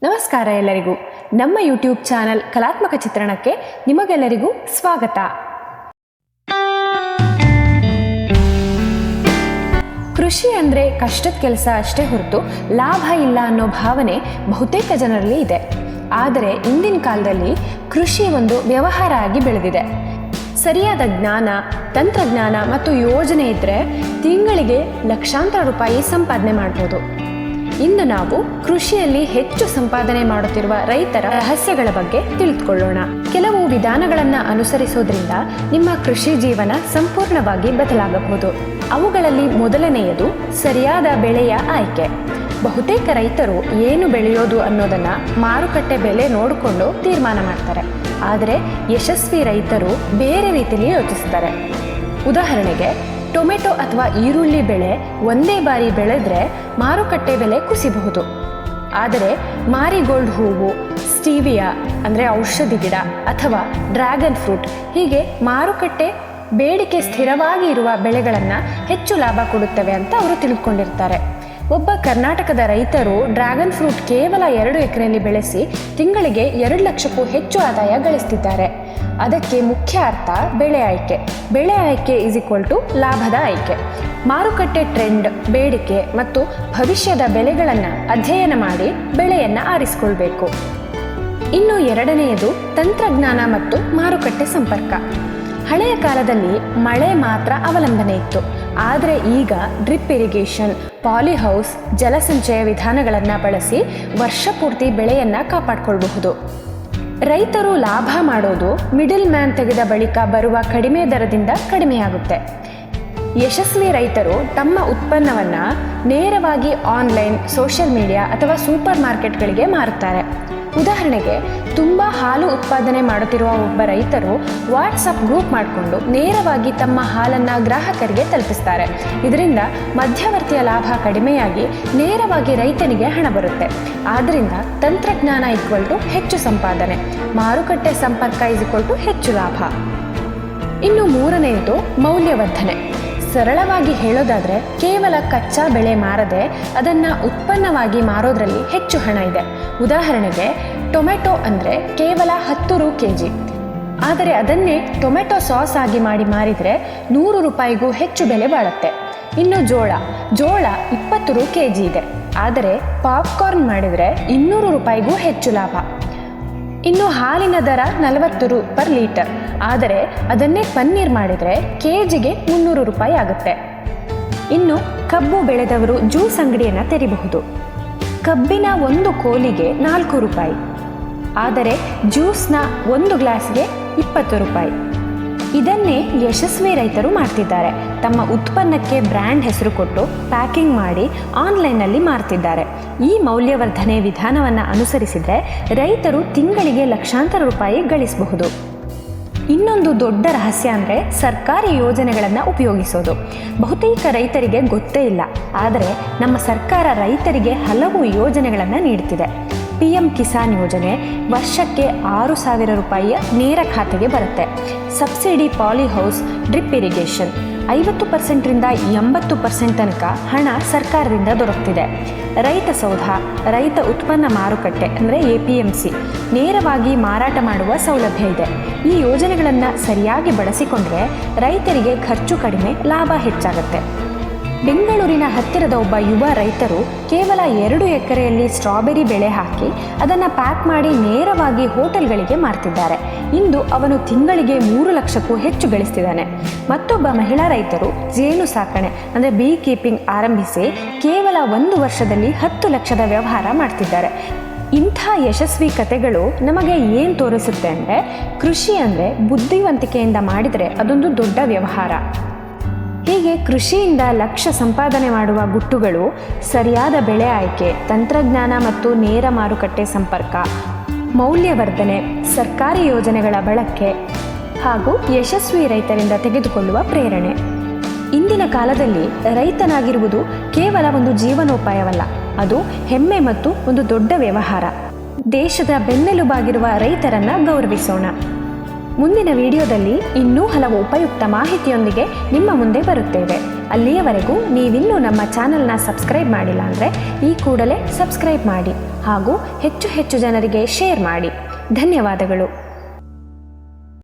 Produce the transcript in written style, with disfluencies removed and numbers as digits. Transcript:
ನಮಸ್ಕಾರ ಎಲ್ಲರಿಗೂ. ನಮ್ಮ ಯೂಟ್ಯೂಬ್ ಚಾನಲ್ ಕಲಾತ್ಮಕ ಚಿತ್ರಣಕ್ಕೆ ನಿಮಗೆಲ್ಲರಿಗೂ ಸ್ವಾಗತ. ಕೃಷಿ ಅಂದರೆ ಕಷ್ಟದ ಕೆಲಸ ಅಷ್ಟೇ ಹೊರತು ಲಾಭ ಇಲ್ಲ ಅನ್ನೋ ಭಾವನೆ ಬಹುತೇಕ ಜನರಲ್ಲಿ ಇದೆ. ಆದರೆ ಇಂದಿನ ಕಾಲದಲ್ಲಿ ಕೃಷಿ ಒಂದು ವ್ಯವಹಾರ ಆಗಿ ಬೆಳೆದಿದೆ. ಸರಿಯಾದ ಜ್ಞಾನ, ತಂತ್ರಜ್ಞಾನ ಮತ್ತು ಯೋಜನೆ ಇದ್ದರೆ ತಿಂಗಳಿಗೆ ಲಕ್ಷಾಂತರ ರೂಪಾಯಿ ಸಂಪಾದನೆ ಮಾಡ್ಬೋದು. ಇಂದು ನಾವು ಕೃಷಿಯಲ್ಲಿ ಹೆಚ್ಚು ಸಂಪಾದನೆ ಮಾಡುತ್ತಿರುವ ರೈತರ ರಹಸ್ಯಗಳ ಬಗ್ಗೆ ತಿಳಿದುಕೊಳ್ಳೋಣ. ಕೆಲವು ವಿಧಾನಗಳನ್ನು ಅನುಸರಿಸೋದ್ರಿಂದ ನಿಮ್ಮ ಕೃಷಿ ಜೀವನ ಸಂಪೂರ್ಣವಾಗಿ ಬದಲಾಗಬಹುದು. ಅವುಗಳಲ್ಲಿ ಮೊದಲನೆಯದು ಸರಿಯಾದ ಬೆಳೆಯ ಆಯ್ಕೆ. ಬಹುತೇಕ ರೈತರು ಏನು ಬೆಳೆಯೋದು ಅನ್ನೋದನ್ನ ಮಾರುಕಟ್ಟೆ ಬೆಲೆ ನೋಡಿಕೊಂಡು ತೀರ್ಮಾನ ಮಾಡ್ತಾರೆ. ಆದರೆ ಯಶಸ್ವಿ ರೈತರು ಬೇರೆ ರೀತಿಯಲ್ಲಿ ಯೋಚಿಸ್ತಾರೆ. ಉದಾಹರಣೆಗೆ, ಟೊಮೆಟೊ ಅಥವಾ ಈರುಳ್ಳಿ ಬೆಳೆ ಒಂದೇ ಬಾರಿ ಬೆಳೆದ್ರೆ ಮಾರುಕಟ್ಟೆ ಬೆಲೆ ಕುಸಿಬಹುದು. ಆದರೆ ಮಾರಿಗೋಲ್ಡ್ ಹೂವು, ಸ್ಟೀವಿಯಾ ಅಂದರೆ ಔಷಧಿ ಗಿಡ ಅಥವಾ ಡ್ರ್ಯಾಗನ್ ಫ್ರೂಟ್ ಹೀಗೆ ಮಾರುಕಟ್ಟೆ ಬೇಡಿಕೆ ಸ್ಥಿರವಾಗಿ ಇರುವ ಬೆಳೆಗಳನ್ನು ಹೆಚ್ಚು ಲಾಭ ಕೊಡುತ್ತವೆ ಅಂತ ಅವರು ತಿಳ್ಕೊಂಡಿರ್ತಾರೆ. ಒಬ್ಬ ಕರ್ನಾಟಕದ ರೈತರು ಡ್ರ್ಯಾಗನ್ ಫ್ರೂಟ್ ಕೇವಲ 2 ಎಕರೆಯಲ್ಲಿ ಬೆಳೆಸಿ ತಿಂಗಳಿಗೆ 2 ಲಕ್ಷಕ್ಕೂ ಹೆಚ್ಚು ಆದಾಯ ಗಳಿಸ್ತಿದ್ದಾರೆ. ಅದಕ್ಕೆ ಮುಖ್ಯ ಅರ್ಥ ಬೆಳೆ ಆಯ್ಕೆ. ಬೆಳೆ ಆಯ್ಕೆ = ಲಾಭದ ಆಯ್ಕೆ. ಮಾರುಕಟ್ಟೆ ಟ್ರೆಂಡ್, ಬೇಡಿಕೆ ಮತ್ತು ಭವಿಷ್ಯದ ಬೆಲೆಗಳನ್ನು ಅಧ್ಯಯನ ಮಾಡಿ ಬೆಳೆಯನ್ನು ಆರಿಸಿಕೊಳ್ಬೇಕು. ಇನ್ನು ಎರಡನೆಯದು ತಂತ್ರಜ್ಞಾನ ಮತ್ತು ಮಾರುಕಟ್ಟೆ ಸಂಪರ್ಕ. ಹಳೆಯ ಕಾಲದಲ್ಲಿ ಮಳೆ ಮಾತ್ರ ಅವಲಂಬನೆ ಇತ್ತು. ಆದರೆ ಈಗ ಡ್ರಿಪ್ ಇರಿಗೇಷನ್, ಪಾಲಿಹೌಸ್, ಜಲಸಂಚಯ ವಿಧಾನಗಳನ್ನು ಬಳಸಿ ವರ್ಷ ಪೂರ್ತಿ ಬೆಳೆಯನ್ನು ಕಾಪಾಡಿಕೊಳ್ಳಬಹುದು. ರೈತರು ಲಾಭ ಮಾಡೋದು ಮಿಡಲ್ ಮ್ಯಾನ್ ತೆಗೆದ ಬಳಿಕ ಬರುವ ಕಡಿಮೆ ದರದಿಂದ ಕಡಿಮೆಯಾಗುತ್ತೆ. ಯಶಸ್ವಿ ರೈತರು ತಮ್ಮ ಉತ್ಪನ್ನವನ್ನು ನೇರವಾಗಿ ಆನ್ಲೈನ್, ಸೋಷಿಯಲ್ ಮೀಡಿಯಾ ಅಥವಾ ಸೂಪರ್ ಮಾರ್ಕೆಟ್ಗಳಿಗೆ ಮಾರುತ್ತಾರೆ. ಉದಾಹರಣೆಗೆ, ತುಂಬ ಹಾಲು ಉತ್ಪಾದನೆ ಮಾಡುತ್ತಿರುವ ಒಬ್ಬ ರೈತರು ವಾಟ್ಸಪ್ ಗ್ರೂಪ್ ಮಾಡಿಕೊಂಡು ನೇರವಾಗಿ ತಮ್ಮ ಹಾಲನ್ನು ಗ್ರಾಹಕರಿಗೆ ತಲುಪಿಸ್ತಾರೆ. ಇದರಿಂದ ಮಧ್ಯವರ್ತಿಯ ಲಾಭ ಕಡಿಮೆಯಾಗಿ ನೇರವಾಗಿ ರೈತನಿಗೆ ಹಣ ಬರುತ್ತೆ. ಆದ್ದರಿಂದ ತಂತ್ರಜ್ಞಾನ ಹೆಚ್ಚು ಸಂಪಾದನೆ, ಮಾರುಕಟ್ಟೆ ಸಂಪರ್ಕ ಹೆಚ್ಚು ಲಾಭ. ಇನ್ನು ಮೂರನೆಯದು ಮೌಲ್ಯವರ್ಧನೆ. ಸರಳವಾಗಿ ಹೇಳೋದಾದರೆ, ಕೇವಲ ಕಚ್ಚಾ ಬೆಳೆ ಮಾರದೆ ಅದನ್ನು ಉತ್ಪನ್ನವಾಗಿ ಮಾರೋದ್ರಲ್ಲಿ ಹೆಚ್ಚು ಹಣ ಇದೆ. ಉದಾಹರಣೆಗೆ, ಟೊಮೆಟೊ ಅಂದರೆ ಕೇವಲ 10 ರು ಕೆಜಿ. ಆದರೆ ಅದನ್ನೇ ಟೊಮೆಟೊ ಸಾಸ್ ಆಗಿ ಮಾಡಿ ಮಾರಿದರೆ 100 ರೂಪಾಯಿಗೂ ಹೆಚ್ಚು ಬೆಲೆ ಬಾಳುತ್ತೆ. ಇನ್ನು ಜೋಳ 20 ರು ಕೆಜಿ ಇದೆ. ಆದರೆ ಪಾಪ್ಕಾರ್ನ್ ಮಾಡಿದರೆ 200 ರೂಪಾಯಿಗೂ ಹೆಚ್ಚು ಲಾಭ. ಇನ್ನು ಹಾಲಿನ ದರ 40 ರು ಪರ್ ಲೀಟರ್. ಆದರೆ ಅದನ್ನೇ ಪನ್ನೀರ್ ಮಾಡಿದರೆ ಕೆಜಿಗೆ 300 ರೂಪಾಯಿ ಆಗುತ್ತೆ. ಇನ್ನು ಕಬ್ಬು ಬೆಳೆದವರು ಜ್ಯೂಸ್ ಅಂಗಡಿಯನ್ನು ತೆರೀಬಹುದು. ಕಬ್ಬಿನ 1 ಕೋಲಿಗೆ 4 ರೂಪಾಯಿ. ಆದರೆ ಜ್ಯೂಸ್ನ 1 ಗ್ಲಾಸ್ಗೆ 20 ರೂಪಾಯಿ. ಇದನ್ನೇ ಯಶಸ್ವಿ ರೈತರು ಮಾಡ್ತಿದ್ದಾರೆ. ತಮ್ಮ ಉತ್ಪನ್ನಕ್ಕೆ ಬ್ರ್ಯಾಂಡ್ ಹೆಸರು ಕೊಟ್ಟು ಪ್ಯಾಕಿಂಗ್ ಮಾಡಿ ಆನ್ಲೈನ್ನಲ್ಲಿ ಮಾರ್ತಿದ್ದಾರೆ. ಈ ಮೌಲ್ಯವರ್ಧನೆ ವಿಧಾನವನ್ನು ಅನುಸರಿಸಿದರೆ ರೈತರು ತಿಂಗಳಿಗೆ ಲಕ್ಷಾಂತರ ರೂಪಾಯಿ ಗಳಿಸಬಹುದು. ಇನ್ನೊಂದು ದೊಡ್ಡ ರಹಸ್ಯ ಅಂದರೆ ಸರ್ಕಾರಿ ಯೋಜನೆಗಳನ್ನು ಉಪಯೋಗಿಸೋದು. ಬಹುತೇಕ ರೈತರಿಗೆ ಗೊತ್ತೇ ಇಲ್ಲ. ಆದರೆ ನಮ್ಮ ಸರ್ಕಾರ ರೈತರಿಗೆ ಹಲವು ಯೋಜನೆಗಳನ್ನು ನೀಡುತ್ತಿದೆ. PM ಕಿಸಾನ್ ಯೋಜನೆ ವರ್ಷಕ್ಕೆ 6,000 ರೂಪಾಯಿಯ ನೇರ ಖಾತೆಗೆ ಬರುತ್ತೆ. ಸಬ್ಸಿಡಿ ಪಾಲಿಹೌಸ್, ಡ್ರಿಪ್ ಇರಿಗೇಷನ್ 50% 80% ತನಕ ಹಣ ಸರ್ಕಾರದಿಂದ ದೊರಕುತ್ತಿದೆ. ರೈತ ಸೌಧ, ರೈತ ಉತ್ಪನ್ನ ಮಾರುಕಟ್ಟೆ ಅಂದರೆ APMC ನೇರವಾಗಿ ಮಾರಾಟ ಮಾಡುವ ಸೌಲಭ್ಯ ಇದೆ. ಈ ಯೋಜನೆಗಳನ್ನು ಸರಿಯಾಗಿ ಬಳಸಿಕೊಂಡ್ರೆ ರೈತರಿಗೆ ಖರ್ಚು ಕಡಿಮೆ, ಲಾಭ ಹೆಚ್ಚಾಗುತ್ತೆ. ಬೆಂಗಳೂರಿನ ಹತ್ತಿರದ ಒಬ್ಬ ಯುವ ರೈತರು ಕೇವಲ 2 ಎಕರೆಯಲ್ಲಿ ಸ್ಟ್ರಾಬೆರಿ ಬೆಳೆ ಹಾಕಿ ಅದನ್ನು ಪ್ಯಾಕ್ ಮಾಡಿ ನೇರವಾಗಿ ಹೋಟೆಲ್ಗಳಿಗೆ ಮಾರ್ತಿದ್ದಾರೆ. ಇಂದು ಅವನು ತಿಂಗಳಿಗೆ 3 ಲಕ್ಷಕ್ಕೂ ಹೆಚ್ಚು ಗಳಿಸ್ತಿದ್ದಾನೆ. ಮತ್ತೊಬ್ಬ ಮಹಿಳಾ ರೈತರು ಜೇನು ಸಾಕಣೆ ಅಂದರೆ ಬೀ ಕೀಪಿಂಗ್ ಆರಂಭಿಸಿ ಕೇವಲ 1 ವರ್ಷದಲ್ಲಿ 10 ಲಕ್ಷದ ವ್ಯವಹಾರ ಮಾಡ್ತಿದ್ದಾರೆ. ಇಂಥ ಯಶಸ್ವಿ ಕಥೆಗಳು ನಮಗೆ ಏನು ತೋರಿಸುತ್ತೆ ಅಂದರೆ, ಕೃಷಿ ಅಂದರೆ ಬುದ್ಧಿವಂತಿಕೆಯಿಂದ ಮಾಡಿದರೆ ಅದೊಂದು ದೊಡ್ಡ ವ್ಯವಹಾರ. ಹೀಗೆ ಕೃಷಿಯಿಂದ ಲಕ್ಷ ಸಂಪಾದನೆ ಮಾಡುವ ಗುಟ್ಟುಗಳು ಸರಿಯಾದ ಬೆಳೆ ಆಯ್ಕೆ, ತಂತ್ರಜ್ಞಾನ ಮತ್ತು ನೇರ ಮಾರುಕಟ್ಟೆ ಸಂಪರ್ಕ, ಮೌಲ್ಯವರ್ಧನೆ, ಸರ್ಕಾರಿ ಯೋಜನೆಗಳ ಬಳಕೆ ಹಾಗೂ ಯಶಸ್ವಿ ರೈತರಿಂದ ತೆಗೆದುಕೊಳ್ಳುವ ಪ್ರೇರಣೆ. ಇಂದಿನ ಕಾಲದಲ್ಲಿ ರೈತನಾಗಿರುವುದು ಕೇವಲ ಒಂದು ಜೀವನೋಪಾಯವಲ್ಲ, ಅದು ಹೆಮ್ಮೆ ಮತ್ತು ಒಂದು ದೊಡ್ಡ ವ್ಯವಹಾರ. ದೇಶದ ಬೆನ್ನೆಲುಬಾಗಿರುವ ರೈತರನ್ನು ಗೌರವಿಸೋಣ. ಮುಂದಿನ ವಿಡಿಯೋದಲ್ಲಿ ಇನ್ನೂ ಹಲವು ಉಪಯುಕ್ತ ಮಾಹಿತಿಯೊಂದಿಗೆ ನಿಮ್ಮ ಮುಂದೆ ಬರುತ್ತೇವೆ. ಅಲ್ಲಿಯವರೆಗೂ ನೀವಿನ್ನೂ ನಮ್ಮ ಚಾನಲ್ನ ಸಬ್ಸ್ಕ್ರೈಬ್ ಮಾಡಿಲ್ಲ ಅಂದರೆ ಈ ಕೂಡಲೇ ಸಬ್ಸ್ಕ್ರೈಬ್ ಮಾಡಿ ಹಾಗೂ ಹೆಚ್ಚು ಹೆಚ್ಚು ಜನರಿಗೆ ಶೇರ್ ಮಾಡಿ. ಧನ್ಯವಾದಗಳು.